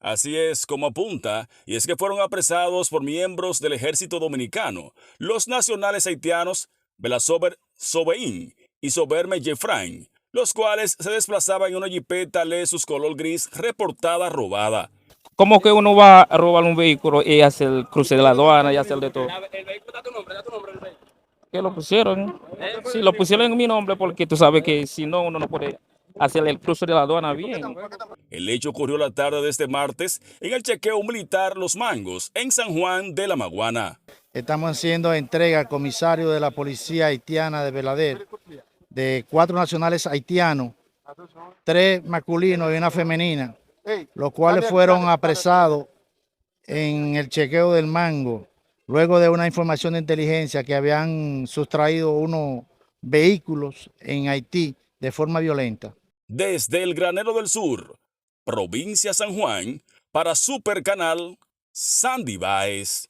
Así es como apunta, y es que fueron apresados por miembros del ejército dominicano, los nacionales haitianos Belasober Sobein y Soberme Jeffrain, los cuales se desplazaban en una jipeta Lexus color gris reportada robada. ¿Cómo que uno va a robar un vehículo y hacer el cruce de la aduana y hacer de todo? El vehículo da tu nombre del vehículo. ¿Qué lo pusieron? Sí, lo pusieron en mi nombre porque tú sabes que si no, uno no puede hacer el cruce de la aduana bien. El hecho ocurrió la tarde de este martes en el chequeo militar Los Mangos, en San Juan de la Maguana. Estamos haciendo entrega al comisario de la policía haitiana de Belader de 4 nacionales haitianos, 3 masculinos y una femenina, los cuales fueron apresados en el chequeo del Mango, luego de una información de inteligencia que habían sustraído unos vehículos en Haití de forma violenta. Desde el Granero del Sur, provincia San Juan, para Supercanal, Sandy Báez.